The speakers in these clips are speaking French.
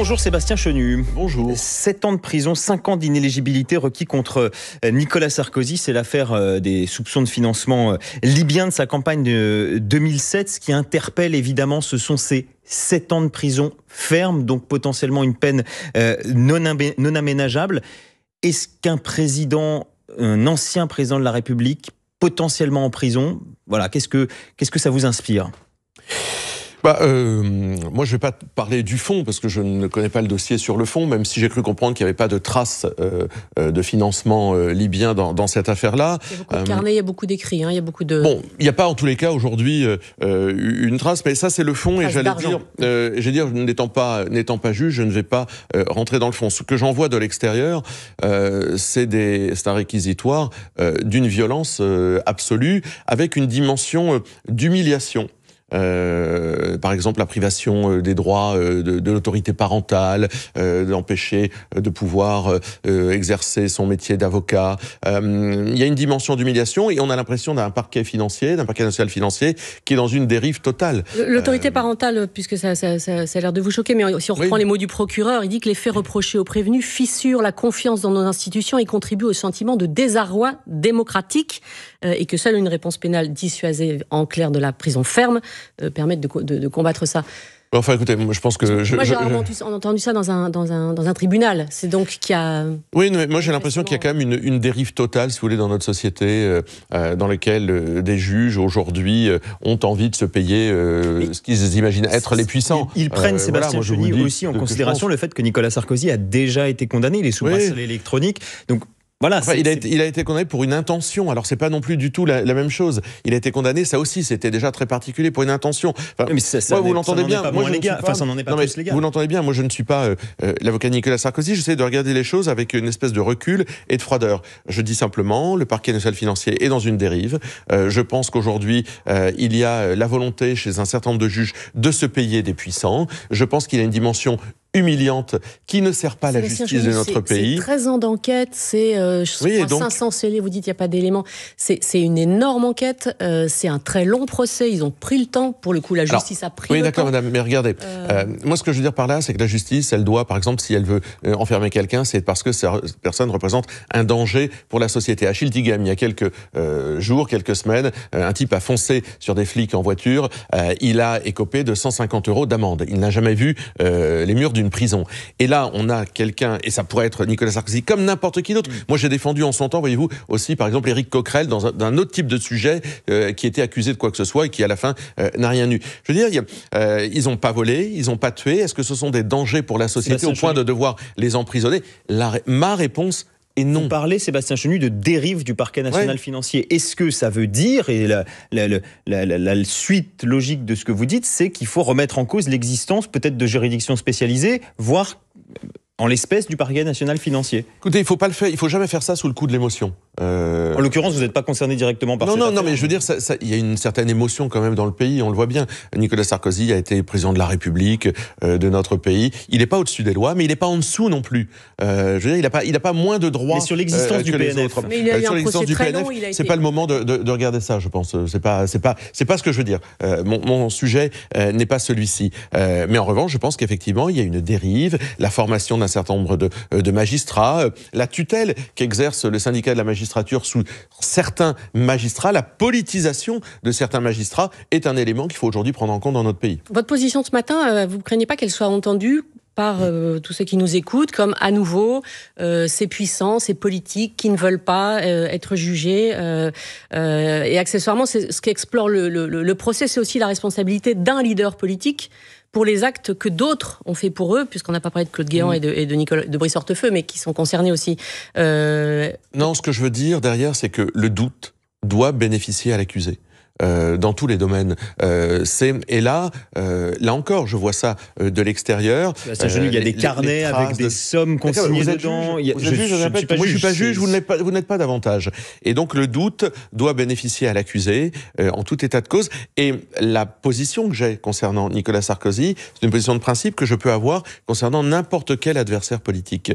Bonjour Sébastien Chenu. Bonjour. 7 ans de prison, 5 ans d'inéligibilité requis contre Nicolas Sarkozy. C'est l'affaire des soupçons de financement libyen de sa campagne de 2007. Ce qui interpelle évidemment, ce sont ces 7 ans de prison ferme, donc potentiellement une peine non aménageable. Est-ce qu'un président, un ancien président de la République, potentiellement en prison, voilà, qu'est-ce que ça vous inspire ? Moi, je ne vais pas parler du fond, parce que je ne connais pas le dossier sur le fond, même si j'ai cru comprendre qu'il n'y avait pas de traces de financement libyen dans cette affaire-là. Il y a beaucoup de carnets, il y a beaucoup d'écrits, il y a beaucoup de... Bon, il n'y a pas en tous les cas aujourd'hui une trace, mais ça c'est le fond, et j'allais dire, n'étant pas juge, je ne vais pas rentrer dans le fond. Ce que j'en vois de l'extérieur, c'est un réquisitoire d'une violence absolue, avec une dimension d'humiliation. Par exemple, la privation des droits de l'autorité parentale, d'empêcher de pouvoir exercer son métier d'avocat. Il y a une dimension d'humiliation et on a l'impression d'un parquet financier, d'un parquet national financier qui est dans une dérive totale. L'autorité parentale, puisque ça a l'air de vous choquer, mais si on reprend les mots du procureur, il dit que les faits reprochés aux prévenus fissurent la confiance dans nos institutions et contribuent au sentiment de désarroi démocratique, et que seule une réponse pénale dissuasive, en clair de la prison ferme, permettre de combattre ça. Enfin, écoutez, moi, je pense que... Moi, j'ai rarement entendu ça dans un tribunal. C'est donc qu'il y a... Oui, mais moi, j'ai l'impression qu'il y a quand même une dérive totale, si vous voulez, dans notre société, dans laquelle des juges, aujourd'hui, ont envie de se payer ce qu'ils imaginent être les puissants. Ils prennent, Sébastien Chenu, aussi en considération le fait que Nicolas Sarkozy a déjà été condamné. Il est sous bracelet électronique. Donc, voilà, enfin, il a été condamné pour une intention. Alors, c'est pas non plus du tout la même chose. Il a été condamné, ça aussi, c'était déjà très particulier, pour une intention. Enfin, mais vous l'entendez bien. Moi, ça n'en est pas plus légal. Vous l'entendez bien. Moi, je ne suis pas l'avocat de Nicolas Sarkozy. J'essaie de regarder les choses avec une espèce de recul et de froideur. Je dis simplement, le parquet national financier est dans une dérive. Je pense qu'aujourd'hui, il y a la volonté chez un certain nombre de juges de se payer des puissants. Je pense qu'il y a une dimension humiliante qui ne sert pas la justice de notre pays. C'est 13 ans d'enquête, c'est 500 scellés, vous dites qu'il n'y a pas d'éléments. C'est une énorme enquête, c'est un très long procès, ils ont pris le temps, pour le coup la justice a pris le temps. Oui, d'accord madame, mais regardez, moi ce que je veux dire par là, c'est que la justice, elle doit, par exemple, si elle veut enfermer quelqu'un, c'est parce que cette personne représente un danger pour la société. À Schiltigheim, il y a quelques jours, quelques semaines, un type a foncé sur des flics en voiture, il a écopé de 150 € d'amende. Il n'a jamais vu les murs d'une prison. Et là, on a quelqu'un, et ça pourrait être Nicolas Sarkozy, comme n'importe qui d'autre. Moi, j'ai défendu en son temps, voyez-vous, aussi, par exemple, Éric Coquerel, dans un autre type de sujet, qui était accusé de quoi que ce soit et qui, à la fin, n'a rien eu. Je veux dire, ils n'ont pas volé, ils n'ont pas tué. Est-ce que ce sont des dangers pour la société au point de devoir les emprisonner ? Ma réponse est non. Vous parlez, Sébastien Chenu, de dérive du parquet national financier. Est-ce que ça veut dire, et la suite logique de ce que vous dites, c'est qu'il faut remettre en cause l'existence peut-être de juridictions spécialisées, voire en l'espèce du parquet national financier? Écoutez, il faut jamais faire ça sous le coup de l'émotion. En l'occurrence, vous n'êtes pas concerné directement par cette affaire. Non, mais je veux dire, il y a une certaine émotion quand même dans le pays, on le voit bien. Nicolas Sarkozy a été président de la République de notre pays. Il n'est pas au-dessus des lois, mais il n'est pas en dessous non plus. Je veux dire, il n'a pas moins de droits. Mais sur l'existence du PNF. Mais il a eu un procès très long. C'est pas le moment de regarder ça, je pense. C'est pas ce que je veux dire. Mon sujet n'est pas celui-ci. Mais en revanche, je pense qu'effectivement, il y a une dérive, la formation d'un certain nombre de magistrats, la tutelle qu'exerce le syndicat de la magistrature sous certains magistrats, la politisation de certains magistrats est un élément qu'il faut aujourd'hui prendre en compte dans notre pays. Votre position ce matin, vous ne craignez pas qu'elle soit entendue par tous ceux qui nous écoutent, comme à nouveau ces puissants, ces politiques qui ne veulent pas être jugés, et accessoirement, c'est ce qu'explore le procès, c'est aussi la responsabilité d'un leader politique pour les actes que d'autres ont fait pour eux, puisqu'on n'a pas parlé de Claude Guéant et de Brice Hortefeux, mais qui sont concernés aussi. Non, ce que je veux dire derrière, c'est que le doute doit bénéficier à l'accusé. Dans tous les domaines. Et là encore, je vois ça de l'extérieur. Il y a des carnets avec des sommes consignées dedans. Moi, je suis pas juge, vous n'êtes pas davantage. Et donc, le doute doit bénéficier à l'accusé, en tout état de cause. Et la position que j'ai concernant Nicolas Sarkozy, c'est une position de principe que je peux avoir concernant n'importe quel adversaire politique.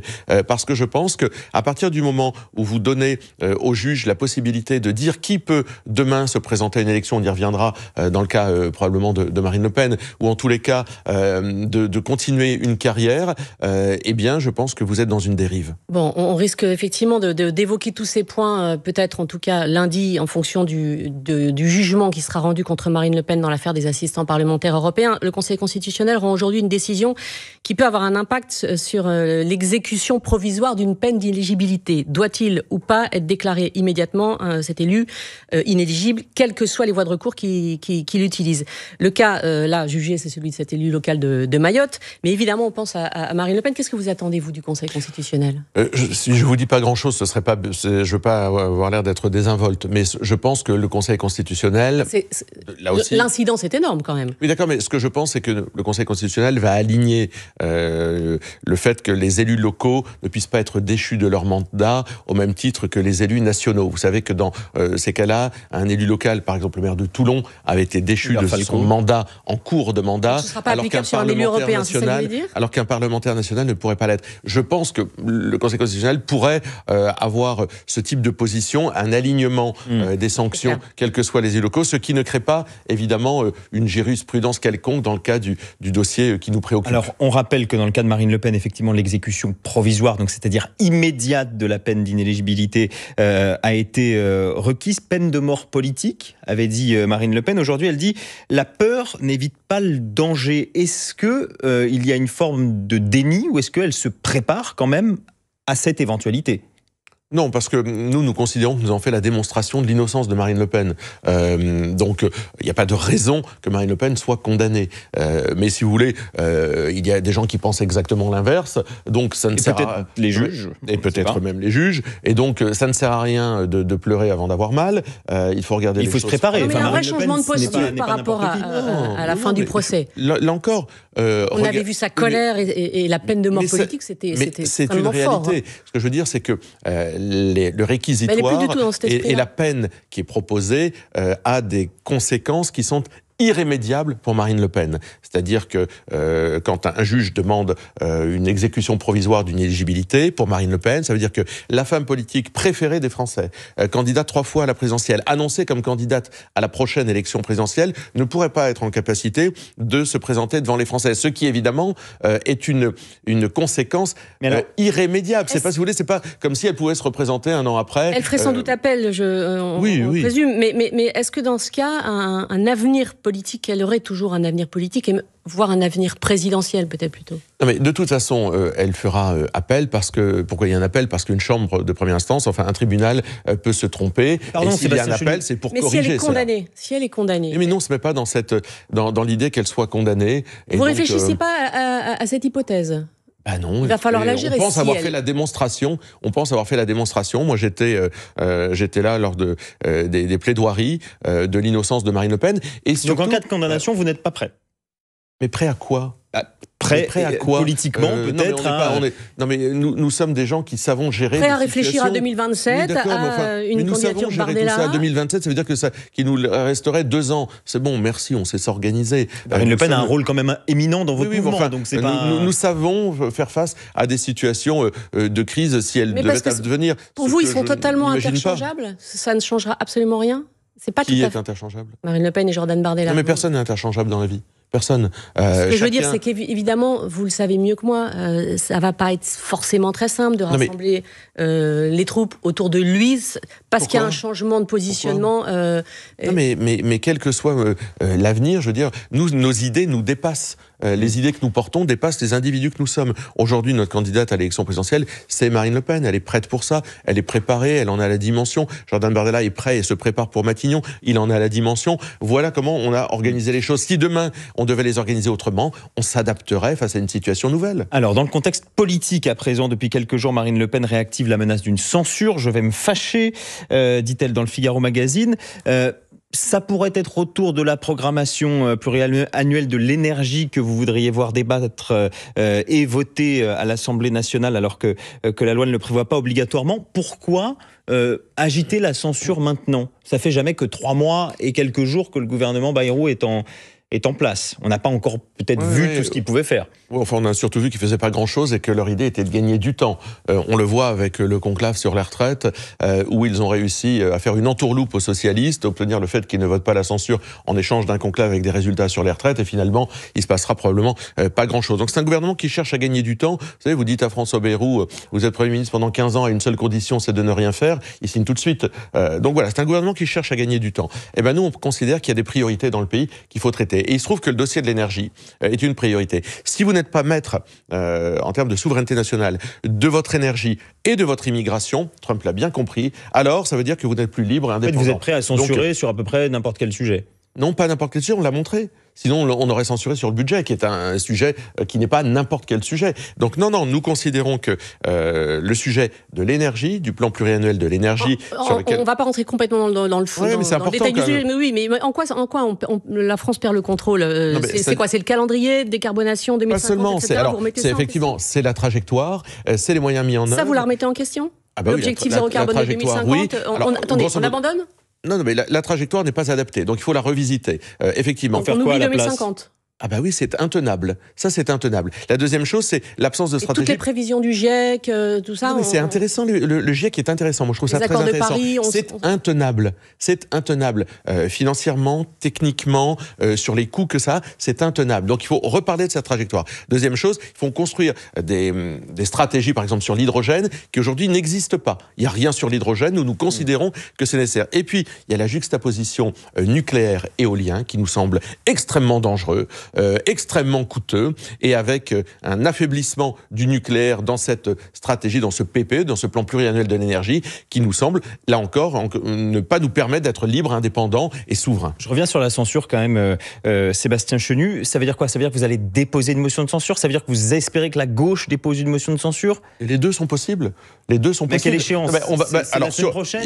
Parce que je pense que à partir du moment où vous donnez au juge la possibilité de dire qui peut demain se présenter à une élection, on y reviendra dans le cas probablement de Marine Le Pen, ou en tous les cas de continuer une carrière, eh bien je pense que vous êtes dans une dérive. Bon, on risque effectivement d'évoquer tous ces points, peut-être en tout cas lundi, en fonction du jugement qui sera rendu contre Marine Le Pen dans l'affaire des assistants parlementaires européens. Le Conseil constitutionnel rend aujourd'hui une décision qui peut avoir un impact sur l'exécution provisoire d'une peine d'inéligibilité. Doit-il ou pas être déclaré immédiatement cet élu inéligible, quelles que soient les voies de recours qu'il utilise? Le cas, là, jugé, c'est celui de cet élu local de Mayotte. Mais évidemment, on pense à Marine Le Pen. Qu'est-ce que vous attendez, vous, du Conseil constitutionnel? Si je vous dis pas grand-chose, ce serait pas, je veux pas avoir l'air d'être désinvolte, mais je pense que le Conseil constitutionnel, là aussi, l'incidence est énorme quand même. Oui, d'accord, mais ce que je pense, c'est que le Conseil constitutionnel va aligner le fait que les élus locaux ne puissent pas être déchus de leur mandat au même titre que les élus nationaux. Vous savez que dans ces cas-là, un élu local, par exemple le maire de Toulon, avait été déchu de son mandat en cours de mandat, alors qu'un parlementaire national ne pourrait pas l'être. Je pense que le Conseil constitutionnel pourrait avoir ce type de position, un alignement des sanctions, quels que soient les élus locaux, ce qui ne crée pas, évidemment, une jurisprudence quelconque dans le cas du dossier qui nous préoccupe. Alors, on rappelle que dans le cas de Marine Le Pen, effectivement, l'exécution provisoire, donc c'est-à-dire immédiate de la peine d'inéligibilité, a été requise. Peine de mort politique, avait dit Marine Le Pen. Aujourd'hui, elle dit « La peur n'évite pas le danger ». Est-ce qu'il y a une forme de déni ou est-ce qu'elle se prépare quand même à cette éventualité ? Non, parce que nous considérons que nous avons fait la démonstration de l'innocence de Marine Le Pen. Donc, il n'y a pas de raison que Marine Le Pen soit condamnée. Mais si vous voulez, il y a des gens qui pensent exactement l'inverse. Donc, ça ne sert à... les juges. Et peut-être même les juges. Et donc, ça ne sert à rien de pleurer avant d'avoir mal. Il faut regarder les choses. Il faut se préparer. Non, mais il y a un vrai changement de posture par rapport à la fin du procès. Là encore... on avait vu sa colère et la peine de mort politique, c'était extrêmement fort. C'est une réalité. Ce que je veux dire, c'est que le réquisitoire et la peine qui est proposée a des conséquences qui sont irrémédiable pour Marine Le Pen. C'est-à-dire que quand un juge demande une exécution provisoire d'une éligibilité pour Marine Le Pen, ça veut dire que la femme politique préférée des Français, candidate 3 fois à la présidentielle, annoncée comme candidate à la prochaine élection présidentielle, ne pourrait pas être en capacité de se présenter devant les Français. Ce qui, évidemment, est une conséquence irrémédiable. C'est pas, si vous voulez, c'est pas comme si elle pouvait se représenter un an après. Elle ferait sans doute appel, on présume. Mais est-ce que dans ce cas, un avenir politique, elle aurait toujours un avenir politique, et voire un avenir présidentiel peut-être plutôt? Non, mais de toute façon, elle fera appel parce que... Pourquoi il y a un appel? Parce qu'une chambre de première instance, enfin un tribunal, peut se tromper. Pardon, et s'il y a un appel, c'est pour corriger si elle est condamnée, si elle est condamnée... Mais non, ce n'est pas dans l'idée qu'elle soit condamnée. Vous ne réfléchissez pas à cette hypothèse? Ah non, il va falloir la gérer. On pense avoir fait la démonstration. Moi, j'étais là lors des plaidoiries de l'innocence de Marine Le Pen. Et surtout, donc en cas de condamnation, vous n'êtes pas prêt? Mais prêt à quoi? Prêt à quoi? Politiquement, peut-être. Non, mais nous sommes des gens qui savons gérer. Prêt à réfléchir à 2027, à une candidature Bardella. Tout ça à 2027, ça veut dire qu'il nous resterait 2 ans. C'est bon, merci, on sait s'organiser. Marine Le Pen a un rôle quand même éminent dans votre mouvement. Donc c'est pas... nous savons faire face à des situations de crise si elles devaient advenir. Pour vous, ils sont totalement interchangeables? Ça ne changera absolument rien? Qui est interchangeable? Marine Le Pen et Jordan Bardella. Non, mais personne n'est interchangeable dans la vie. Personne. Ce que je veux dire, c'est qu'évidemment, vous le savez mieux que moi, ça va pas être forcément très simple de rassembler les troupes autour de lui, parce qu'il y a un changement de positionnement. Non, mais quel que soit l'avenir, je veux dire, nos idées nous dépassent. Les idées que nous portons dépassent les individus que nous sommes. Aujourd'hui, notre candidate à l'élection présidentielle, c'est Marine Le Pen. Elle est prête pour ça. Elle est préparée. Elle en a la dimension. Jordan Bardella est prêt et se prépare pour Matignon. Il en a la dimension. Voilà comment on a organisé les choses. Si demain, on devait les organiser autrement, on s'adapterait face à une situation nouvelle. Alors, dans le contexte politique à présent, depuis quelques jours, Marine Le Pen réactive la menace d'une censure. Je vais me fâcher, dit-elle dans le Figaro Magazine. Ça pourrait être autour de la programmation pluriannuelle de l'énergie que vous voudriez voir débattre et voter à l'Assemblée nationale alors que la loi ne le prévoit pas obligatoirement. Pourquoi agiter la censure maintenant? Ça fait jamais que 3 mois et quelques jours que le gouvernement Bayrou est est en place. On n'a pas encore peut-être vu tout ce qu'ils pouvaient faire. Enfin, on a surtout vu qu'ils ne faisaient pas grand-chose et que leur idée était de gagner du temps. On le voit avec le conclave sur les retraites, où ils ont réussi à faire une entourloupe aux socialistes, obtenir le fait qu'ils ne votent pas la censure en échange d'un conclave avec des résultats sur les retraites, et finalement, il se passera probablement pas grand-chose. Donc c'est un gouvernement qui cherche à gagner du temps. Vous savez, vous dites à François Bayrou, vous êtes Premier ministre pendant 15 ans à une seule condition, c'est de ne rien faire. Il signe tout de suite. Donc voilà, c'est un gouvernement qui cherche à gagner du temps. Et ben nous, on considère qu'il y a des priorités dans le pays qu'il faut traiter. Et il se trouve que le dossier de l'énergie est une priorité. Si vous n'êtes pas maître, en termes de souveraineté nationale, de votre énergie et de votre immigration, Trump l'a bien compris, alors ça veut dire que vous n'êtes plus libre et indépendant. En fait, vous êtes prêt à censurer sur à peu près n'importe quel sujet? Non, pas n'importe quel sujet, on l'a montré. Sinon, on aurait censuré sur le budget, qui est un sujet qui n'est pas n'importe quel sujet. Donc non, nous considérons que le sujet de l'énergie, du plan pluriannuel de l'énergie... On ne va pas rentrer complètement dans le fond, ouais, dans le détail du sujet. Mais oui, mais en quoi la France perd le contrôle? C'est quoi? C'est le calendrier de décarbonation 2050, pas seulement, etc. C'est effectivement, c'est la trajectoire, c'est les moyens mis en œuvre. Ça, vous la remettez en question? L'objectif zéro carbone de 2050, oui. Attendez, on abandonne? Non, mais la trajectoire n'est pas adaptée, donc il faut la revisiter. Effectivement. Donc on oublie 2050. Ah bah oui, c'est intenable. Ça, c'est intenable. La deuxième chose, c'est l'absence de stratégie. Toutes les prévisions du GIEC, tout ça. Non, mais c'est intéressant. Le GIEC est intéressant. Moi, je trouve ça très intéressant. Paris, c'est intenable. C'est intenable. Financièrement, techniquement, sur les coûts que ça, c'est intenable. Donc, il faut reparler de cette trajectoire. Deuxième chose, il faut construire des stratégies, par exemple, sur l'hydrogène, qui aujourd'hui n'existent pas. Il n'y a rien sur l'hydrogène où nous considérons que c'est nécessaire. Et puis, il y a la juxtaposition nucléaire-éolien qui nous semble extrêmement dangereux. Extrêmement coûteux, et avec un affaiblissement du nucléaire dans cette stratégie, dans ce PPE, dans ce plan pluriannuel de l'énergie, qui nous semble, là encore, ne pas nous permettre d'être libres, indépendants et souverains. Je reviens sur la censure quand même, Sébastien Chenu. Ça veut dire quoi? Ça veut dire que vous allez déposer une motion de censure? Ça veut dire que vous espérez que la gauche dépose une motion de censure? Et les deux sont possibles. Les deux sont possibles. Mais quelle échéance? C'est la semaine prochaine?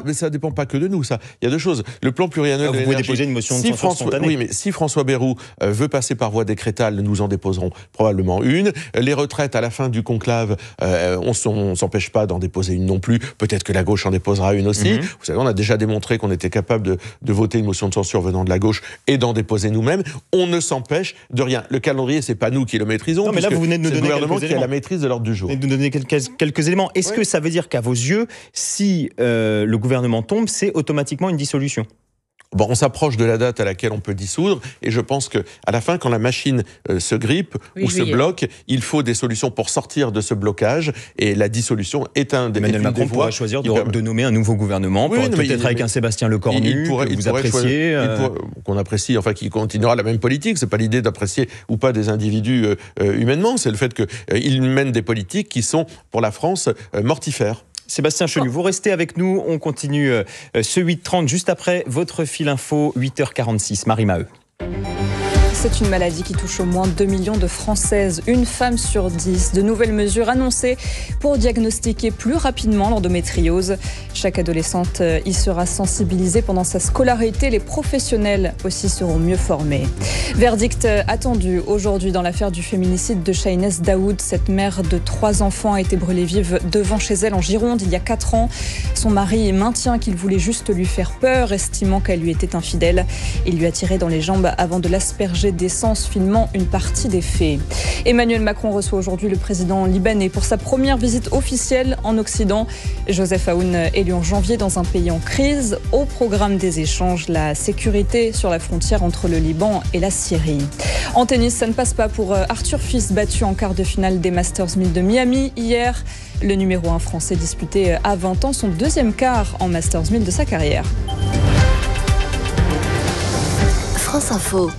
Mais ça dépend pas que de nous, ça. Il y a deux choses. Le plan pluriannuel de l'énergie... Vous pouvez déposer une motion de censure spontanée. Oui, mais si François Bayrou veut passer par voie décrétale, nous en déposerons probablement une. Les retraites, à la fin du conclave, on s'empêche pas d'en déposer une non plus. Peut-être que la gauche en déposera une aussi. Vous savez, on a déjà démontré qu'on était capable de voter une motion de censure venant de la gauche et d'en déposer nous-mêmes. On ne s'empêche de rien. Le calendrier, c'est pas nous qui le maîtrisons. Non, mais là, vous venez de nous donner le gouvernement qui a la maîtrise de l'ordre du jour. Vous venez de nous donner quelques éléments. Est-ce que ça veut dire qu'à vos yeux, si le gouvernement tombe, c'est automatiquement une dissolution? Bon, on s'approche de la date à laquelle on peut dissoudre, et je pense que à la fin, quand la machine se grippe ou se bloque, il faut des solutions pour sortir de ce blocage, et la dissolution est un des voies. Emmanuel Macron pourra choisir de nommer un nouveau gouvernement, peut-être avec un Sébastien Lecornu que vous appréciez. Qu'on apprécie, enfin qui continuera la même politique. C'est pas l'idée d'apprécier ou pas des individus humainement, c'est le fait qu'ils mènent des politiques qui sont pour la France mortifères. Sébastien Chenu, vous restez avec nous. On continue ce 8h30 juste après votre fil info, 8h46. Marie Maheu. C'est une maladie qui touche au moins 2 millions de Françaises, une femme sur 10. De nouvelles mesures annoncées pour diagnostiquer plus rapidement l'endométriose. Chaque adolescente y sera sensibilisée pendant sa scolarité. Les professionnels aussi seront mieux formés. Verdict attendu aujourd'hui dans l'affaire du féminicide de Shahinez Daoud. Cette mère de 3 enfants a été brûlée vive devant chez elle en Gironde il y a 4 ans. Son mari maintient qu'il voulait juste lui faire peur, estimant qu'elle lui était infidèle. Il lui a tiré dans les jambes avant de l'asperger d'essence, filmant une partie des faits. Emmanuel Macron reçoit aujourd'hui le président libanais pour sa première visite officielle en Occident. Joseph Aoun élu en janvier dans un pays en crise. Au programme des échanges, la sécurité sur la frontière entre le Liban et la Syrie. En tennis, ça ne passe pas pour Arthur Fils, battu en quart de finale des Masters 1000 de Miami hier. Le numéro 1 français disputait à 20 ans son deuxième quart en Masters 1000 de sa carrière. France Info.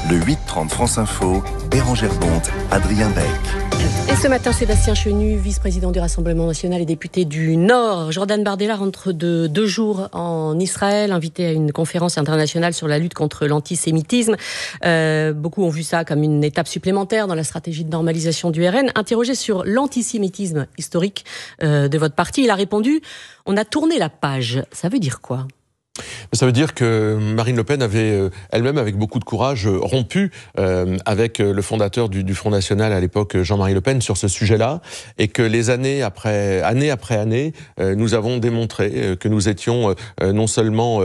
Le 8h30 France Info, Bérangère Bonte, Adrien Beck. Et ce matin, Sébastien Chenu, vice-président du Rassemblement national et député du Nord. Jordan Bardella rentre de 2 jours en Israël, invité à une conférence internationale sur la lutte contre l'antisémitisme. Beaucoup ont vu ça comme une étape supplémentaire dans la stratégie de normalisation du RN. Interrogé sur l'antisémitisme historique de votre parti, il a répondu « On a tourné la page ». Ça veut dire quoi ? Ça veut dire que Marine Le Pen avait elle-même, avec beaucoup de courage, rompu avec le fondateur du Front National à l'époque, Jean-Marie Le Pen, sur ce sujet-là, et que les année après année, nous avons démontré que nous étions non seulement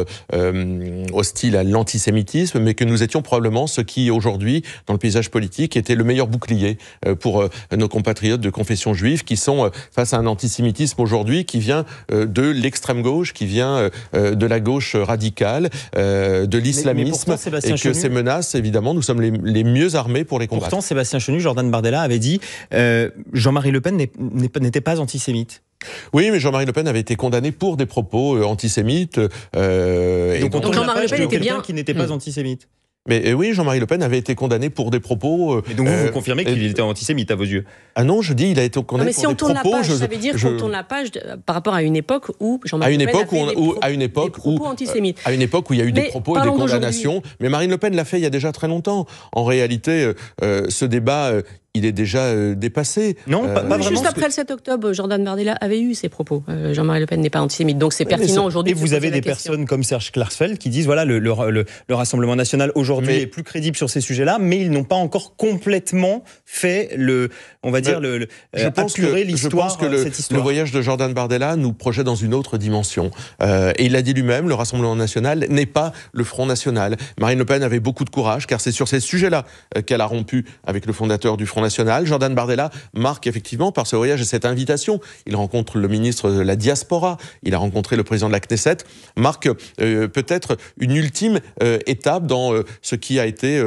hostiles à l'antisémitisme, mais que nous étions probablement ce qui, aujourd'hui, dans le paysage politique, était le meilleur bouclier pour nos compatriotes de confession juive, qui sont face à un antisémitisme aujourd'hui qui vient de l'extrême gauche, qui vient de la gauche radicale, de l'islamisme, et que ces menaces, évidemment, nous sommes les mieux armés pour les combattre. Pourtant, Sébastien Chenu, Jordan Bardella avait dit Jean-Marie Le Pen n'était pas antisémite. Oui, mais Jean-Marie Le Pen avait été condamné pour des propos antisémites. Donc Jean-Marie Le Pen était bien qui n'était pas antisémite. Mais oui, Jean-Marie Le Pen avait été condamné pour des propos... Et donc vous confirmez qu'il était antisémite à vos yeux? Ah non, je dis il a été condamné pour des propos... Mais si on tourne la page, ça veut dire qu'on tourne la page par rapport à une époque où Jean-Marie Le Pen a fait des propos antisémites. À une époque où il y a eu des propos et des condamnations. Mais Marine Le Pen l'a fait il y a déjà très longtemps. En réalité, ce débat... il est déjà dépassé. Non, pas vraiment. Juste après le 7 octobre, Jordan Bardella avait eu ces propos. Jean-Marie Le Pen n'est pas antisémite, donc c'est pertinent aujourd'hui. Et vous avez des personnes comme Serge Klarsfeld qui disent voilà, le Rassemblement national aujourd'hui est plus crédible sur ces sujets-là, mais ils n'ont pas encore complètement fait apurer l'histoire. Je pense que le voyage de Jordan Bardella nous projette dans une autre dimension. Et il l'a dit lui-même, le Rassemblement national n'est pas le Front national. Marine Le Pen avait beaucoup de courage, car c'est sur ces sujets-là qu'elle a rompu avec le fondateur du Front national. Jordan Bardella marque effectivement par ce voyage et cette invitation. Il rencontre le ministre de la Diaspora, il a rencontré le président de la Knesset, marque peut-être une ultime étape dans ce qui a été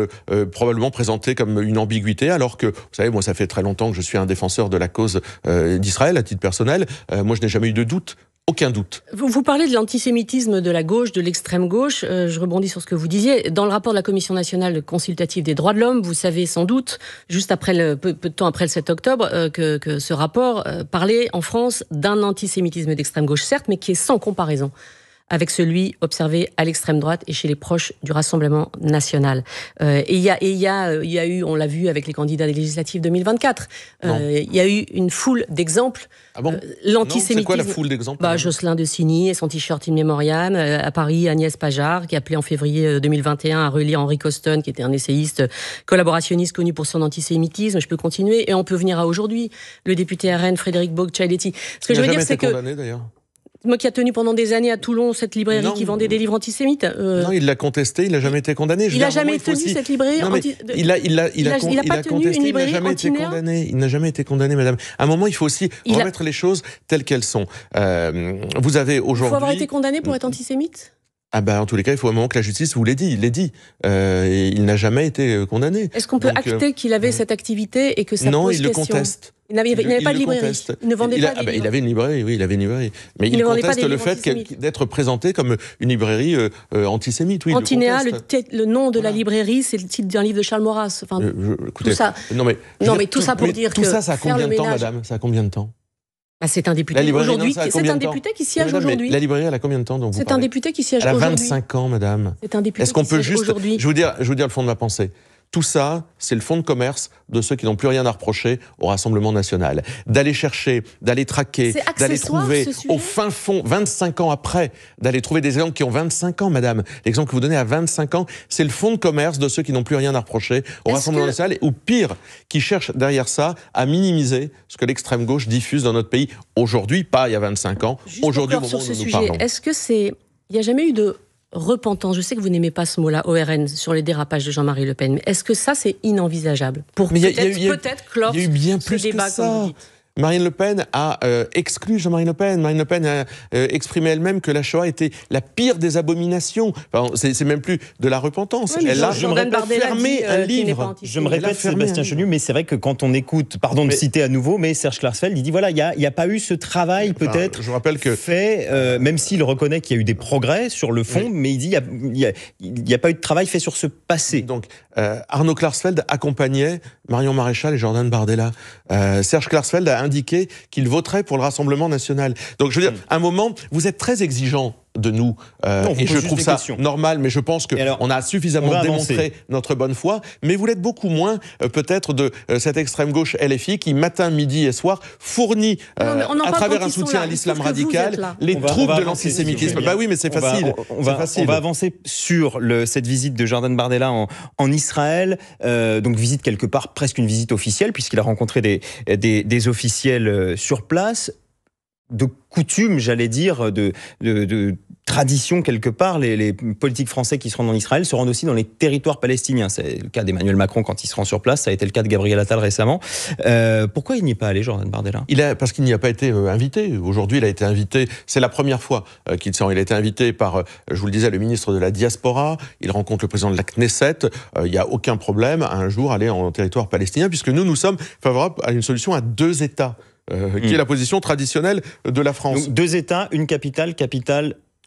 probablement présenté comme une ambiguïté, alors que, vous savez, moi ça fait très longtemps que je suis un défenseur de la cause d'Israël à titre personnel. Moi je n'ai jamais eu de doute. Aucun doute. Vous parlez de l'antisémitisme de la gauche, de l'extrême gauche. Je rebondis sur ce que vous disiez. Dans le rapport de la Commission nationale consultative des droits de l'homme, vous savez sans doute, juste après peu de temps après le 7 octobre, que ce rapport parlait en France d'un antisémitisme d'extrême gauche, certes, mais qui est sans comparaison avec celui observé à l'extrême droite et chez les proches du Rassemblement national. Et il y a eu, on l'a vu avec les candidats des législatives 2024, il y a eu une foule d'exemples. Ah bon? L'antisémitisme. C'est quoi la foule d'exemples? Jocelyn de Signy et son t-shirt In Memoriam. À Paris, Agnès Pajar, qui appelait en février 2021 à relire Henry Coston, qui était un essayiste collaborationniste connu pour son antisémitisme. Je peux continuer. Et on peut venir à aujourd'hui. Le député RN, Frédéric Boccialetti. Ce que je veux dire, c'est que... condamné, d'ailleurs. Moi qui a tenu pendant des années à Toulon cette librairie qui vendait des livres antisémites. Non, il l'a contesté, il n'a jamais été condamné. Il n'a jamais tenu cette librairie. Il a contesté, il n'a jamais été condamné. Il n'a jamais été condamné, madame. À un moment, il faut aussi remettre les choses telles qu'elles sont. Vous avez aujourd'hui... Il faut avoir été condamné pour être antisémite ? En tous les cas, il faut un moment que la justice vous l'ait dit. Il l'a dit. Et il n'a jamais été condamné. Est-ce qu'on peut acter qu'il avait cette activité et que ça pose question ? Non, il le conteste. Il n'avait pas de librairie. Il ne vendait pas de livres. Il avait une librairie, oui, il avait une librairie. Mais il conteste le fait d'être présenté comme une librairie antisémite. Oui, Antinéa, le nom de la librairie, c'est le titre d'un livre de Charles Maurras. Enfin, écoutez, tout ça. Tout ça pour dire que. Tout ça, ça a combien de temps, madame? Ça a combien de temps? C'est un député aujourd'hui. C'est un député qui siège aujourd'hui. La librairie, elle a combien de temps? C'est un député qui siège aujourd'hui. Elle a 25 ans, madame. C'est un député qui siège aujourd'hui. Je vais vous dire le fond de ma pensée. Tout ça, c'est le fonds de commerce de ceux qui n'ont plus rien à reprocher au Rassemblement national. D'aller chercher, d'aller traquer, d'aller trouver au fin fond, 25 ans après, d'aller trouver des exemples qui ont 25 ans, madame. L'exemple que vous donnez à 25 ans, c'est le fonds de commerce de ceux qui n'ont plus rien à reprocher au Rassemblement national, ou pire, qui cherchent derrière ça à minimiser ce que l'extrême gauche diffuse dans notre pays aujourd'hui, pas il y a 25 ans, aujourd'hui au moment où nous parlons. Est-ce que il n'y a jamais eu de repentance, je sais que vous n'aimez pas ce mot-là, ORN, sur les dérapages de Jean-Marie Le Pen, mais est-ce que ça, c'est inenvisageable pour peut-être clore ce débat, comme vous dites? Marine Le Pen a exclu Jean-Marie Le Pen. Marine Le Pen a exprimé elle-même que la Shoah était la pire des abominations. Enfin, c'est même plus de la repentance. Oui, elle a fermé un livre. Je me répète, Sébastien Chenu, mais c'est vrai que quand on écoute, pardon de citer à nouveau, mais Serge Klarsfeld, il dit voilà, il n'y a pas eu ce travail peut-être fait, même s'il reconnaît qu'il y a eu des progrès sur le fond, mais il dit il n'y a pas eu de travail fait sur ce passé. Donc, Arnaud Klarsfeld accompagnait Marion Maréchal et Jordan Bardella. Serge Klarsfeld a indiqué qu'il voterait pour le Rassemblement national. Donc, je veux dire, à un moment, vous êtes très exigeant de nous. Et je trouve ça normal, mais je pense qu'on a suffisamment démontré notre bonne foi. Mais vous l'êtes beaucoup moins, peut-être, de cette extrême gauche LFI qui, matin, midi et soir, fournit, à travers un soutien à l'islam radical, les troupes de l'antisémitisme. Bah oui, mais c'est facile. On va avancer sur cette visite de Jordan Bardella en Israël. Donc visite quelque part, presque une visite officielle, puisqu'il a rencontré des officiels sur place. De coutume, j'allais dire, de tradition quelque part, les politiques français qui se rendent en Israël se rendent aussi dans les territoires palestiniens. C'est le cas d'Emmanuel Macron quand il se rend sur place, ça a été le cas de Gabriel Attal récemment. Pourquoi il n'y est pas allé, Jordan Bardella ? Parce qu'il n'y a pas été invité. Aujourd'hui, il a été invité, c'est la première fois qu'il a été invité par, je vous le disais, le ministre de la Diaspora, il rencontre le président de la Knesset, il n'y a aucun problème à un jour aller en territoire palestinien, puisque nous sommes favorables à une solution à 2 États. Qui est la position traditionnelle de la France. Donc 2 États, une capitale.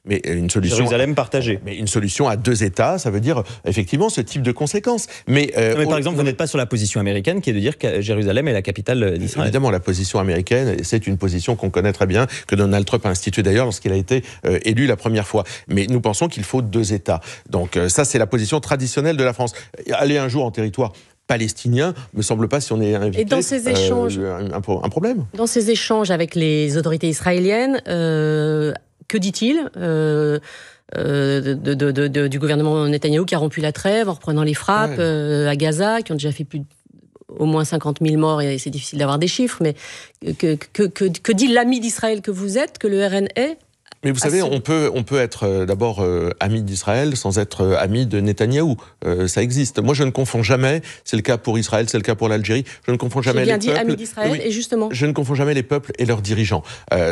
Mais une solution, Jérusalem partagée. Mais une solution à 2 États, ça veut dire effectivement ce type de conséquences. Mais par exemple, vous n'êtes pas sur la position américaine qui est de dire que Jérusalem est la capitale d'Israël. Évidemment, la position américaine, c'est une position qu'on connaît très bien, que Donald Trump a instituée d'ailleurs lorsqu'il a été élu la première fois. Mais nous pensons qu'il faut 2 États. Donc ça, c'est la position traditionnelle de la France. Aller un jour en territoire palestinien, me semble pas, si on est invité, et dans ces échanges, un problème. Dans ces échanges avec les autorités israéliennes, que dit-il du gouvernement Netanyahou qui a rompu la trêve en reprenant les frappes à Gaza, qui ont déjà fait au moins 50 000 morts, et c'est difficile d'avoir des chiffres, mais que dit l'ami d'Israël que vous êtes, que le RN est ? Mais vous savez, on peut être d'abord ami d'Israël sans être ami de Netanyahou. Ça existe. Moi, je ne confonds jamais. C'est le cas pour Israël, c'est le cas pour l'Algérie. Je ne confonds jamais les peuples. J'ai bien dit ami d'Israël, et justement. Je ne confonds jamais les peuples et leurs dirigeants.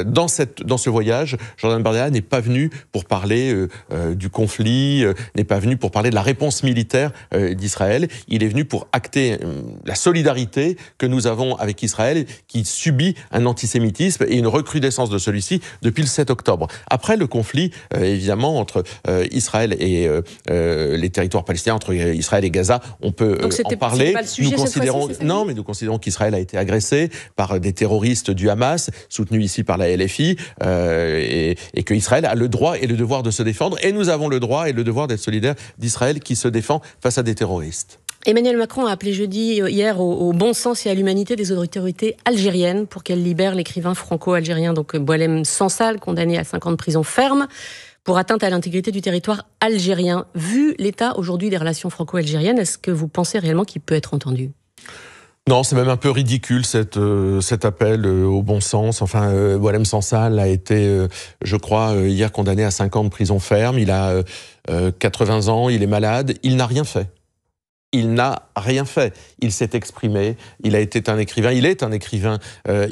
Dans ce voyage, Jordan Bardella n'est pas venu pour parler du conflit, n'est pas venu pour parler de la réponse militaire d'Israël. Il est venu pour acter la solidarité que nous avons avec Israël, qui subit un antisémitisme et une recrudescence de celui-ci depuis le 7 octobre. Après le conflit, évidemment, entre Israël et les territoires palestiniens, entre Israël et Gaza, on peut en parler. Pas le sujet, nous considérons qu'Israël a été agressé par des terroristes du Hamas, soutenus ici par la LFI, et qu'Israël a le droit et le devoir de se défendre. Et nous avons le droit et le devoir d'être solidaires d'Israël qui se défend face à des terroristes. Emmanuel Macron a appelé hier au bon sens et à l'humanité des autorités algériennes pour qu'elles libèrent l'écrivain franco-algérien Boualem Sansal, condamné à 5 ans de prison ferme pour atteinte à l'intégrité du territoire algérien. Vu l'état aujourd'hui des relations franco-algériennes, est-ce que vous pensez réellement qu'il peut être entendu ? Non, c'est même un peu ridicule cet appel au bon sens. Enfin, Boualem Sansal a été, je crois, hier condamné à 5 ans de prison ferme. Il a 80 ans, il est malade, il n'a rien fait. Il n'a rien fait. Il s'est exprimé. Il est un écrivain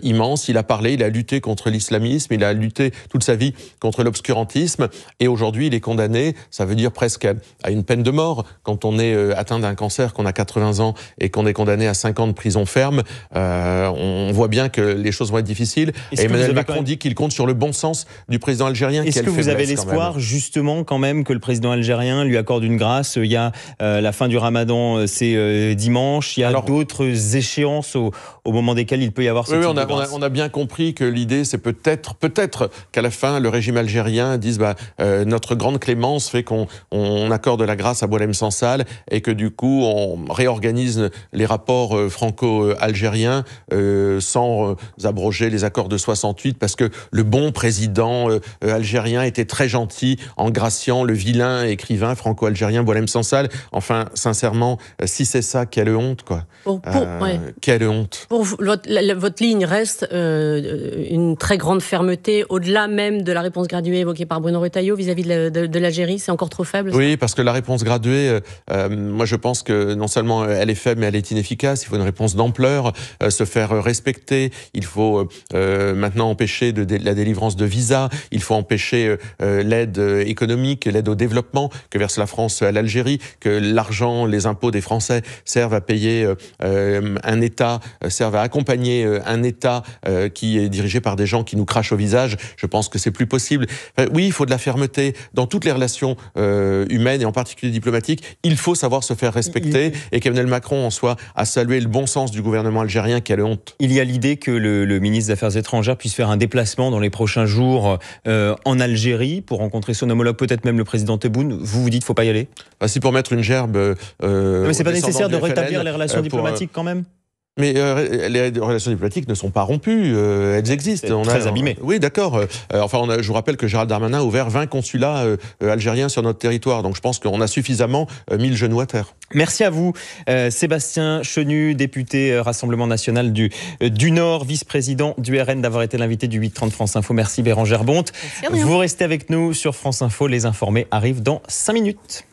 immense. Il a parlé, il a lutté contre l'islamisme, il a lutté toute sa vie contre l'obscurantisme. Et aujourd'hui, il est condamné, ça veut dire presque à une peine de mort. Quand on est atteint d'un cancer, qu'on a 80 ans et qu'on est condamné à 5 ans de prison ferme, on voit bien que les choses vont être difficiles. Et Emmanuel Macron dit qu'il compte sur le bon sens du président algérien. Est-ce que vous avez l'espoir, justement, quand même, que le président algérien lui accorde une grâce ? Il y a la fin du Ramadan, c'est dimanche. Il y a d'autres échéances au moment desquelles il peut y avoir ce type de grâce. On a bien compris que l'idée, c'est peut-être qu'à la fin, le régime algérien dise notre grande clémence fait qu'on accorde la grâce à Boualem Sansal et que du coup, on réorganise les rapports franco-algériens sans abroger les accords de 68 parce que le bon président algérien était très gentil en graciant le vilain écrivain franco-algérien Boualem Sansal. Enfin, sincèrement, si c'est ça, quelle honte, quoi. Quelle honte. Pour vous, votre ligne reste une très grande fermeté, au-delà même de la réponse graduée évoquée par Bruno Retailleau vis-à-vis de l'Algérie, c'est encore trop faible? Oui, parce que la réponse graduée, moi je pense que non seulement elle est faible, mais elle est inefficace. Il faut une réponse d'ampleur, se faire respecter. Il faut maintenant empêcher la délivrance de visas. Il faut empêcher l'aide économique, l'aide au développement que verse la France à l'Algérie, que l'argent, les impôts des Français servent à payer un État, servent servent à accompagner un État qui est dirigé par des gens qui nous crachent au visage, je pense que c'est plus possible. Enfin, oui, il faut de la fermeté dans toutes les relations humaines et en particulier diplomatiques. Il faut savoir se faire respecter et qu'Emmanuel Macron en soit à saluer le bon sens du gouvernement algérien. Quelle honte. Il y a l'idée que le ministre des Affaires étrangères puisse faire un déplacement dans les prochains jours en Algérie pour rencontrer son homologue, peut-être même le président Tebboune. Vous dites qu'il ne faut pas y aller? Si pour mettre une gerbe... mais c'est pas nécessaire de rétablir les relations diplomatiques quand même? Mais les relations diplomatiques ne sont pas rompues, elles existent. Très abîmées. Oui, d'accord. Je vous rappelle que Gérald Darmanin a ouvert 20 consulats algériens sur notre territoire. Donc je pense qu'on a suffisamment mis le genou à terre. Merci à vous, Sébastien Chenu, député Rassemblement National du Nord, vice-président du RN, d'avoir été l'invité du 8h30 France Info. Merci Bérangère Bonte. Vous restez avec nous sur France Info. Les informés arrivent dans 5 minutes.